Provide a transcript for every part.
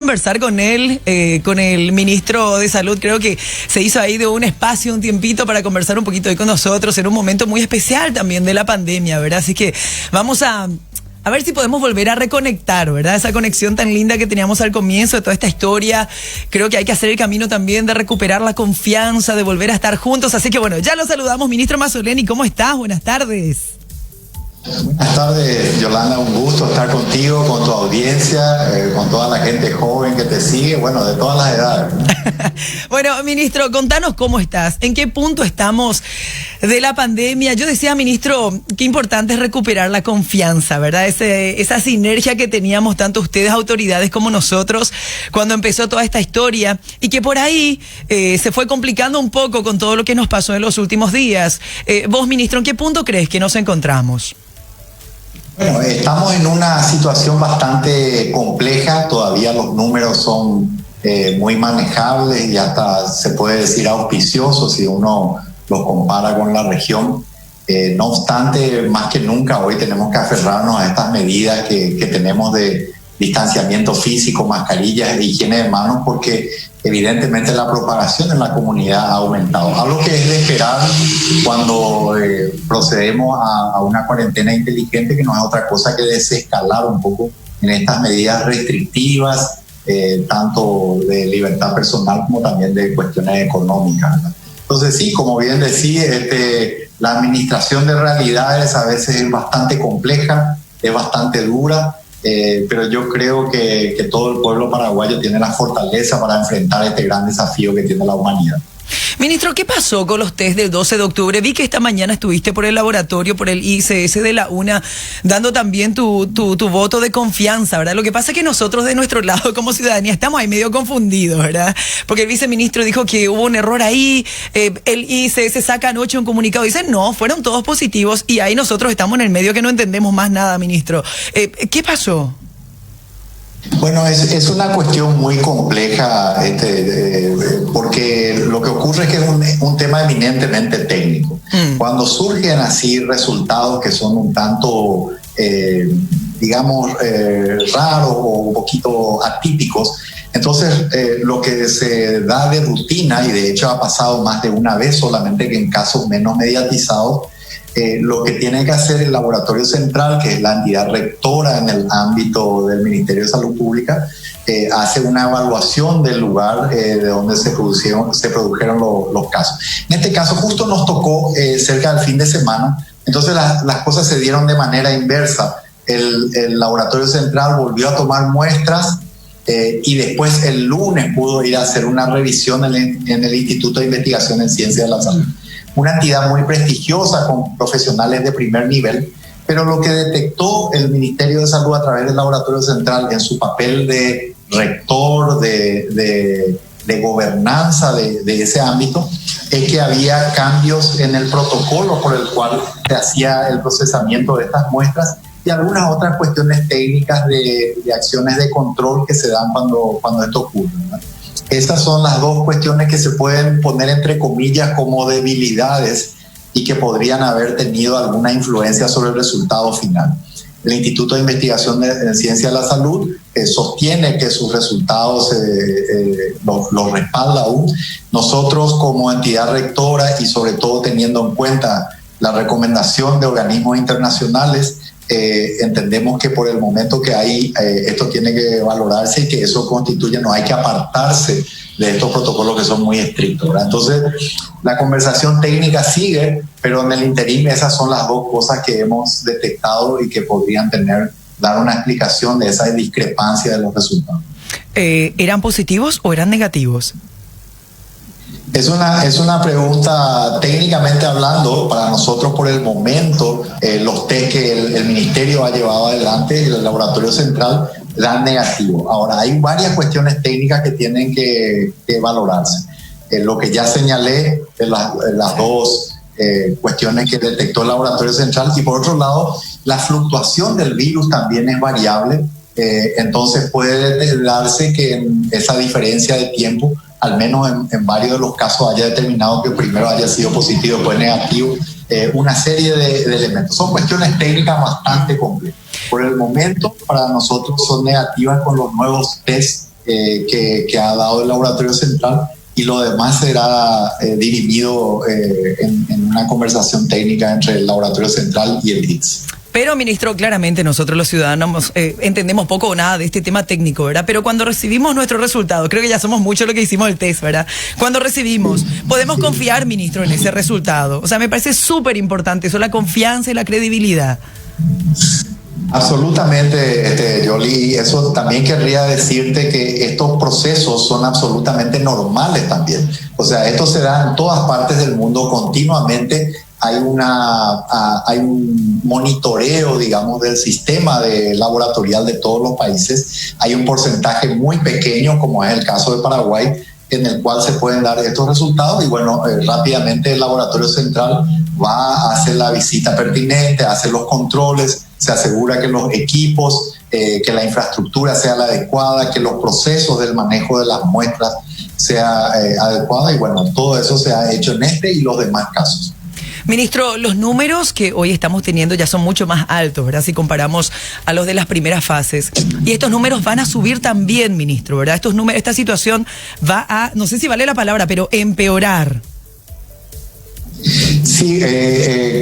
Conversar con él, con el ministro de Salud. Creo que se hizo ahí de un espacio, un tiempito para conversar un poquito hoy con nosotros en un momento muy especial también de la pandemia, ¿verdad? Así que vamos a ver si podemos volver a reconectar, ¿verdad? Esa conexión tan linda que teníamos al comienzo de toda esta historia. Creo que hay que hacer el camino también de recuperar la confianza, de volver a estar juntos. Así que bueno, ya lo saludamos, ministro Mazzoleni. ¿Cómo estás? Buenas tardes. Buenas tardes, Yolanda, un gusto estar contigo, con tu audiencia, con toda la gente joven que te sigue, bueno, de todas las edades. Bueno, ministro, contanos cómo estás, en qué punto estamos de la pandemia. Yo decía, ministro, qué importante es recuperar la confianza, ¿verdad? Esa sinergia que teníamos tanto ustedes, autoridades, como nosotros, cuando empezó toda esta historia, y que por ahí se fue complicando un poco con todo lo que nos pasó en los últimos días. Vos, ministro, ¿en qué punto crees que nos encontramos? Bueno, estamos en una situación bastante compleja, todavía los números son muy manejables y hasta se puede decir auspiciosos si uno los compara con la región. No obstante, más que nunca hoy tenemos que aferrarnos a estas medidas que tenemos de distanciamiento físico, mascarillas, higiene de manos, porque evidentemente la propagación en la comunidad ha aumentado. Algo que es de esperar cuando procedemos a una cuarentena inteligente, que no es otra cosa que desescalar un poco en estas medidas restrictivas, tanto de libertad personal como también de cuestiones económicas, ¿verdad? Entonces sí, como bien decía, la administración de realidades a veces es bastante compleja, es bastante dura, pero yo creo que todo el pueblo paraguayo tiene la fortaleza para enfrentar este gran desafío que tiene la humanidad. Ministro, ¿qué pasó con los test del 12 de octubre? Vi que esta mañana estuviste por el laboratorio, por el ICS de la UNA, dando también tu voto de confianza, ¿verdad? Lo que pasa es que nosotros de nuestro lado como ciudadanía estamos ahí medio confundidos, ¿verdad? Porque el viceministro dijo que hubo un error ahí, el ICS saca anoche un comunicado, dice no, fueron todos positivos, y ahí nosotros estamos en el medio que no entendemos más nada, ministro. ¿Qué pasó? Bueno, es una cuestión muy compleja, porque lo que ocurre es que es un tema eminentemente técnico. Cuando surgen así resultados que son un tanto, digamos, raros o un poquito atípicos, entonces lo que se da de rutina, y de hecho ha pasado más de una vez, solamente que en casos menos mediatizados, lo que tiene que hacer el Laboratorio Central, que es la entidad rectora en el ámbito del Ministerio de Salud Pública, hace una evaluación del lugar de donde se produjeron los casos. En este caso justo nos tocó cerca del fin de semana, entonces las cosas se dieron de manera inversa. El Laboratorio Central volvió a tomar muestras y después el lunes pudo ir a hacer una revisión en el Instituto de Investigación en Ciencia de la Salud. Una entidad muy prestigiosa con profesionales de primer nivel, pero lo que detectó el Ministerio de Salud a través del Laboratorio Central en su papel de rector, de gobernanza de ese ámbito, es que había cambios en el protocolo por el cual se hacía el procesamiento de estas muestras y algunas otras cuestiones técnicas de acciones de control que se dan cuando esto ocurre, ¿verdad? Esas son las dos cuestiones que se pueden poner entre comillas como debilidades y que podrían haber tenido alguna influencia sobre el resultado final. El Instituto de Investigación en Ciencia de la Salud sostiene que sus resultados los respalda aún. Nosotros como entidad rectora y sobre todo teniendo en cuenta la recomendación de organismos internacionales, entendemos que por el momento que hay, esto tiene que valorarse y que eso constituye, no hay que apartarse de estos protocolos que son muy estrictos, ¿verdad? Entonces, la conversación técnica sigue, pero en el interín esas son las dos cosas que hemos detectado y que podrían dar una explicación de esa discrepancia de los resultados. ¿Eran positivos o eran negativos? Es una pregunta, técnicamente hablando, para nosotros por el momento, los test que el Ministerio ha llevado adelante, el Laboratorio Central, dan negativo. Ahora, hay varias cuestiones técnicas que tienen que valorarse. Lo que ya señalé, las dos cuestiones que detectó el Laboratorio Central, y por otro lado, la fluctuación del virus también es variable, entonces puede darse que en esa diferencia de tiempo, al menos en varios de los casos, haya determinado que primero haya sido positivo, después negativo, una serie de elementos. Son cuestiones técnicas bastante complejas. Por el momento, para nosotros son negativas con los nuevos test que ha dado el laboratorio central, y lo demás será dirimido en una conversación técnica entre el laboratorio central y el ITS. Pero, ministro, claramente nosotros los ciudadanos entendemos poco o nada de este tema técnico, ¿verdad? Pero cuando recibimos nuestro resultado, creo que ya somos muchos los que hicimos el test, ¿verdad? Cuando recibimos, podemos confiar, ministro, en ese resultado. O sea, me parece súper importante eso, la confianza y la credibilidad. Absolutamente, Yoli. Eso también querría decirte que estos procesos son absolutamente normales también. O sea, esto se da en todas partes del mundo continuamente. Hay un monitoreo, digamos, del sistema laboratorial de todos los países. Hay un porcentaje muy pequeño, como es el caso de Paraguay, en el cual se pueden dar estos resultados, y bueno, rápidamente el laboratorio central va a hacer la visita pertinente, hace los controles, se asegura que los equipos, que la infraestructura sea la adecuada, que los procesos del manejo de las muestras sea adecuada, y bueno, todo eso se ha hecho en este y los demás casos. Ministro, los números que hoy estamos teniendo ya son mucho más altos, ¿verdad? Si comparamos a los de las primeras fases. Y estos números van a subir también, ministro, ¿verdad? Esta situación va a, no sé si vale la palabra, pero empeorar. Sí,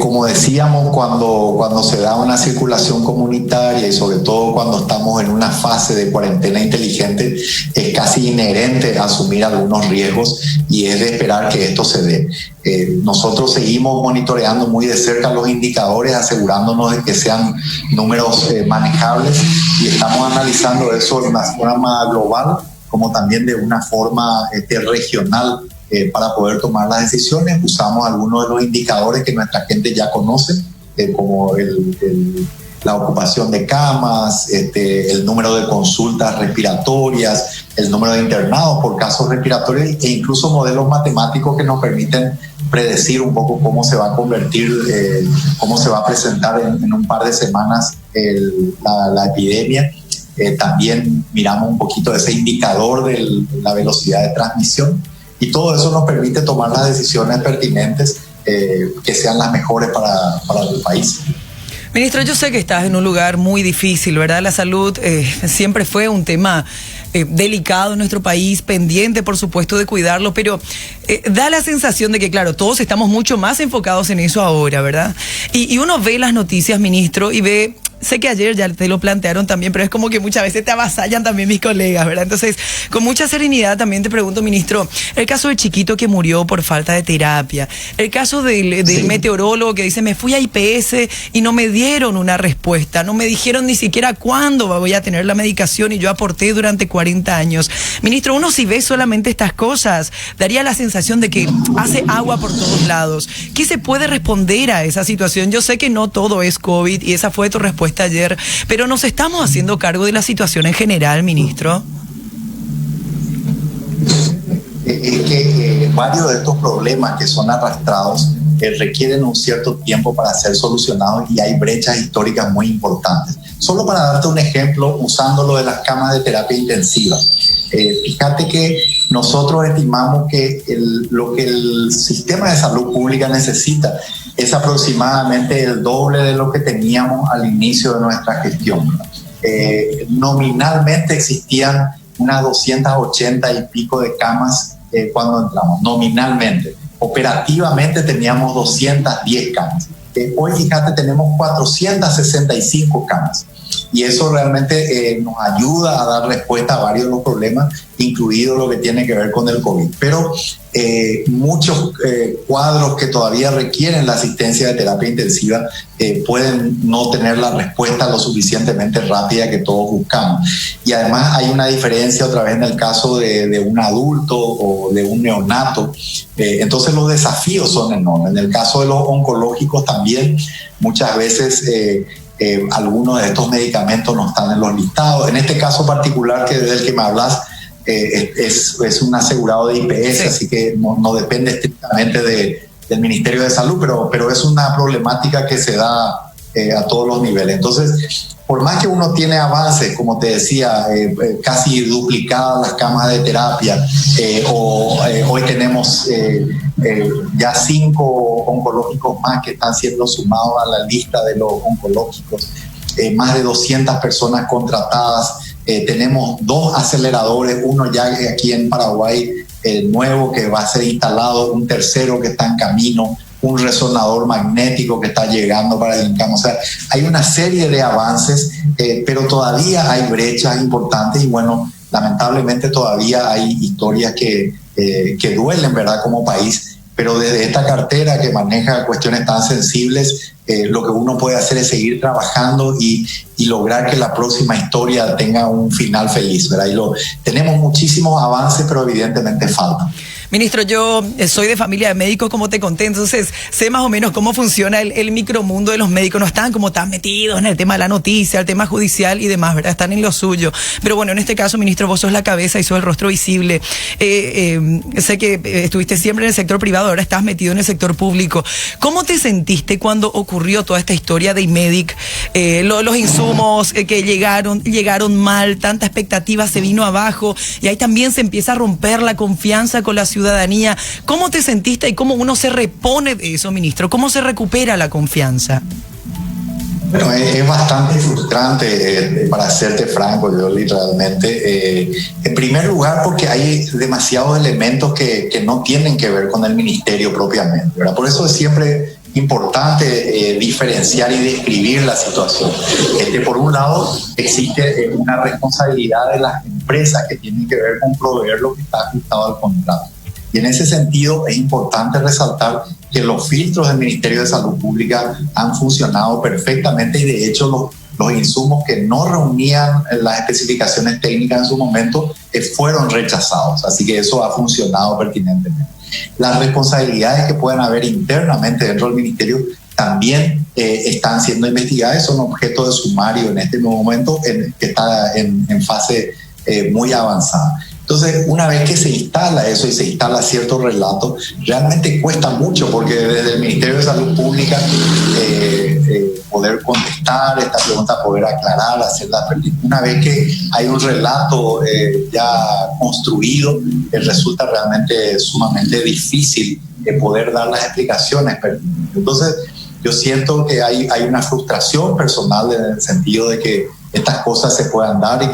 como decíamos, cuando se da una circulación comunitaria y sobre todo cuando estamos en una fase de cuarentena inteligente, es casi inherente asumir algunos riesgos, y es de esperar que esto se dé. Nosotros seguimos monitoreando muy de cerca los indicadores, asegurándonos de que sean números manejables, y estamos analizando eso de una forma global como también de una forma regional. Para poder tomar las decisiones usamos algunos de los indicadores que nuestra gente ya conoce, como la ocupación de camas, el número de consultas respiratorias, el número de internados por casos respiratorios, e incluso modelos matemáticos que nos permiten predecir un poco cómo se va a convertir, cómo se va a presentar en un par de semanas la epidemia. También miramos un poquito ese indicador de la velocidad de transmisión. Y todo eso nos permite tomar las decisiones pertinentes que sean las mejores para el país. Ministro, yo sé que estás en un lugar muy difícil, ¿verdad? La salud siempre fue un tema delicado en nuestro país, pendiente, por supuesto, de cuidarlo, pero da la sensación de que, claro, todos estamos mucho más enfocados en eso ahora, ¿verdad? Y uno ve las noticias, ministro, y ve... Sé que ayer ya te lo plantearon también, pero es como que muchas veces te avasallan también mis colegas, ¿verdad? Entonces, con mucha serenidad también te pregunto, ministro, el caso del chiquito que murió por falta de terapia, el caso del meteorólogo que dice, me fui a IPS y no me dieron una respuesta, no me dijeron ni siquiera cuándo voy a tener la medicación y yo aporté durante 40 años. Ministro, uno si ve solamente estas cosas, daría la sensación de que hace agua por todos lados. ¿Qué se puede responder a esa situación? Yo sé que no todo es COVID y esa fue tu respuesta ayer, pero ¿nos estamos haciendo cargo de la situación en general, ministro? Es que varios de estos problemas que son arrastrados requieren un cierto tiempo para ser solucionados, y hay brechas históricas muy importantes. Solo para darte un ejemplo, usando lo de las camas de terapia intensiva. Fíjate que nosotros estimamos que lo que el sistema de salud pública necesita es aproximadamente el doble de lo que teníamos al inicio de nuestra gestión. Nominalmente existían unas 280 y pico de camas cuando entramos, nominalmente. Operativamente teníamos 210 camas. Hoy, fíjate, tenemos 465 camas. Y eso realmente nos ayuda a dar respuesta a varios de los problemas, incluido lo que tiene que ver con el COVID. Pero muchos cuadros que todavía requieren la asistencia de terapia intensiva pueden no tener la respuesta lo suficientemente rápida que todos buscamos. Y además hay una diferencia otra vez en el caso de un adulto o de un neonato. Entonces los desafíos son enormes. En el caso de los oncológicos también muchas veces... algunos de estos medicamentos no están en los listados. En este caso particular del que me hablas, es un asegurado de IPS, sí. Así que no depende estrictamente del Ministerio de Salud, pero es una problemática que se da a todos los niveles. Entonces, por más que uno tiene avances, como te decía, casi duplicadas las camas de terapia, hoy tenemos ya 5 oncológicos más que están siendo sumados a la lista de los oncológicos, más de 200 personas contratadas Tenemos 2 aceleradores, uno ya aquí en Paraguay nuevo que va a ser instalado, un tercero que está en camino, un resonador magnético que está llegando para el INCAM. O sea, hay una serie de avances, pero todavía hay brechas importantes y bueno, lamentablemente todavía hay historias que duelen, ¿verdad?, como país. Pero desde esta cartera que maneja cuestiones tan sensibles, lo que uno puede hacer es seguir trabajando y lograr que la próxima historia tenga un final feliz, ¿verdad? Tenemos muchísimos avances, pero evidentemente faltan. Ministro, yo soy de familia de médicos, como te conté, entonces sé más o menos cómo funciona el micromundo de los médicos. No están como tan metidos en el tema de la noticia, el tema judicial y demás, ¿verdad? Están en lo suyo. Pero bueno, en este caso, ministro, vos sos la cabeza y sos el rostro visible. Sé que estuviste siempre en el sector privado, ahora estás metido en el sector público. ¿Cómo te sentiste cuando ocurrió toda esta historia de IMEDIC? Los insumos que llegaron mal, tanta expectativa se vino abajo y ahí también se empieza a romper la confianza con la ciudadanía. ¿Cómo te sentiste y cómo uno se repone de eso, ministro? ¿Cómo se recupera la confianza? Bueno, es bastante frustrante, para serte franco, yo literalmente. En primer lugar, porque hay demasiados elementos que no tienen que ver con el ministerio propiamente, ¿verdad? Por eso es siempre importante diferenciar y describir la situación. Por un lado, existe una responsabilidad de las empresas que tienen que ver con proveer lo que está ajustado al contrato. Y en ese sentido es importante resaltar que los filtros del Ministerio de Salud Pública han funcionado perfectamente y de hecho los insumos que no reunían las especificaciones técnicas en su momento fueron rechazados. Así que eso ha funcionado pertinentemente. Las responsabilidades que puedan haber internamente dentro del Ministerio también están siendo investigadas y son objeto de sumario en este momento que está en fase muy avanzada. Entonces, una vez que se instala eso y se instala cierto relato, realmente cuesta mucho porque desde el Ministerio de Salud Pública poder contestar esta pregunta, poder aclarar, hacerla. Una vez que hay un relato ya construido, resulta realmente sumamente difícil poder dar las explicaciones pertinentes. Entonces, yo siento que hay una frustración personal en el sentido de que estas cosas se puedan dar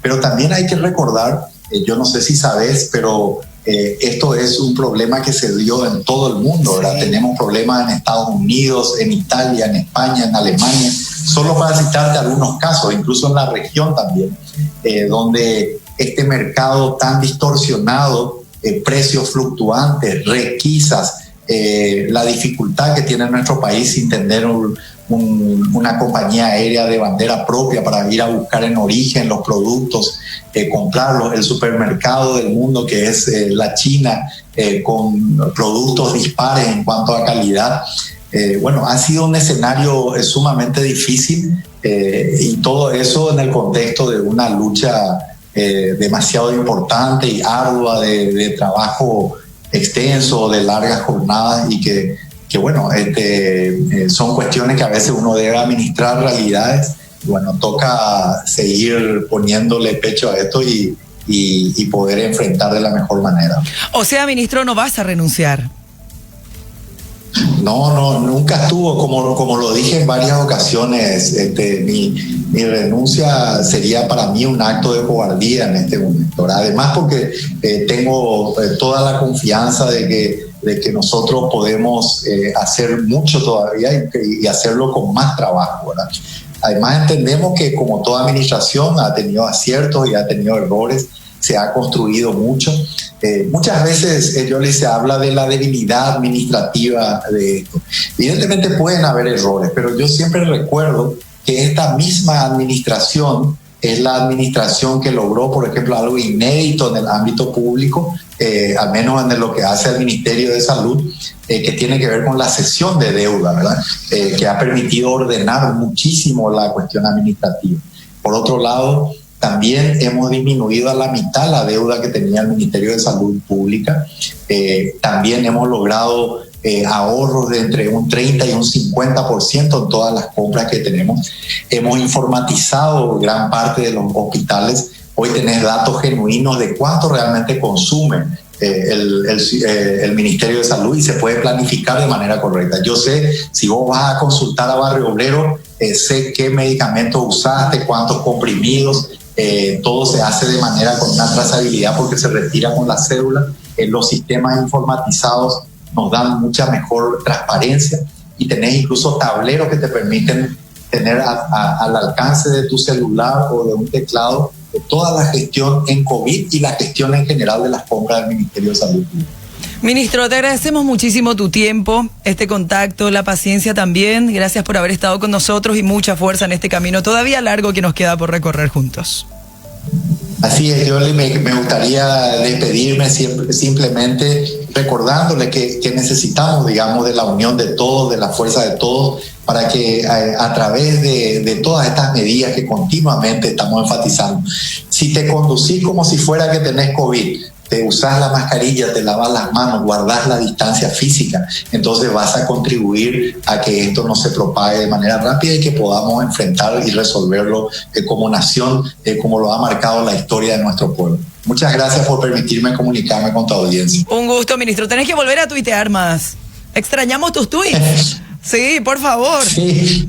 pero también hay que recordar. Yo no sé si sabes, pero esto es un problema que se dio en todo el mundo, ¿verdad? Sí. Tenemos problemas en Estados Unidos, en Italia, en España, en Alemania, solo para citarte algunos casos, incluso en la región también, donde este mercado tan distorsionado, precios fluctuantes, requisas, la dificultad que tiene nuestro país sin tener una compañía aérea de bandera propia para ir a buscar en origen los productos, comprarlos, el supermercado del mundo que es la China, con productos dispares en cuanto a calidad. Bueno, ha sido un escenario sumamente difícil y todo eso en el contexto de una lucha demasiado importante y ardua de trabajo extenso, de largas jornadas y que bueno, son cuestiones que a veces uno debe administrar realidades. Bueno, toca seguir poniéndole pecho a esto y poder enfrentar de la mejor manera. O sea, ministro, no vas a renunciar. No, nunca estuvo, como lo dije en varias ocasiones, mi renuncia sería para mí un acto de cobardía en este momento, ¿verdad? Además porque tengo toda la confianza de que nosotros podemos hacer mucho todavía y hacerlo con más trabajo, ¿verdad? Además entendemos que como toda administración ha tenido aciertos y ha tenido errores, se ha construido mucho. Muchas veces se habla de la debilidad administrativa de esto. Evidentemente pueden haber errores, pero yo siempre recuerdo que esta misma administración es la administración que logró, por ejemplo, algo inédito en el ámbito público, al menos en lo que hace al Ministerio de Salud, que tiene que ver con la cesión de deuda, ¿verdad? Que ha permitido ordenar muchísimo la cuestión administrativa. Por otro lado, también hemos disminuido a la mitad la deuda que tenía el Ministerio de Salud Pública. También hemos logrado ahorros de entre un 30 y un 50% en todas las compras que tenemos. Hemos informatizado gran parte de los hospitales. Hoy tenés datos genuinos de cuánto realmente consume el Ministerio de Salud y se puede planificar de manera correcta. Yo sé, si vos vas a consultar a Barrio Obrero, sé qué medicamentos usaste, cuántos comprimidos, todo se hace de manera con una trazabilidad porque se retira con la cédula. Los sistemas informatizados nos dan mucha mejor transparencia y tenés incluso tableros que te permiten tener al alcance de tu celular o de un teclado toda la gestión en COVID y la gestión en general de las compras del Ministerio de Salud. Ministro, te agradecemos muchísimo tu tiempo, este contacto, la paciencia también. Gracias por haber estado con nosotros y mucha fuerza en este camino todavía largo que nos queda por recorrer juntos. Así es, yo me gustaría despedirme simplemente recordándole que necesitamos, digamos, de la unión de todos, de la fuerza de todos, para que a través de todas estas medidas que continuamente estamos enfatizando, si te conducís como si fuera que tenés COVID, te usás la mascarilla, te lavas las manos, guardás la distancia física, entonces vas a contribuir a que esto no se propague de manera rápida y que podamos enfrentar y resolverlo como nación, como lo ha marcado la historia de nuestro pueblo. Muchas gracias por permitirme comunicarme con tu audiencia. Un gusto, ministro. Tenés que volver a tuitear más. Extrañamos tus tweets. Sí, por favor. Sí.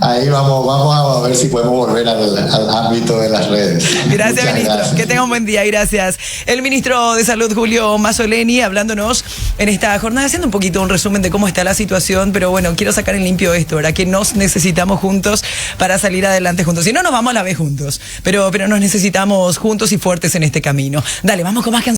Ahí vamos a ver si podemos volver al ámbito de las redes. Gracias, ministro. Gracias. Que tenga un buen día y gracias. El ministro de Salud, Julio Mazzoleni, hablándonos en esta jornada, haciendo un poquito un resumen de cómo está la situación, pero bueno, quiero sacar en limpio esto, ¿verdad? Que nos necesitamos juntos para salir adelante juntos. Si no, nos vamos a la vez juntos, pero nos necesitamos juntos y fuertes en este camino. Dale, vamos con más canciones.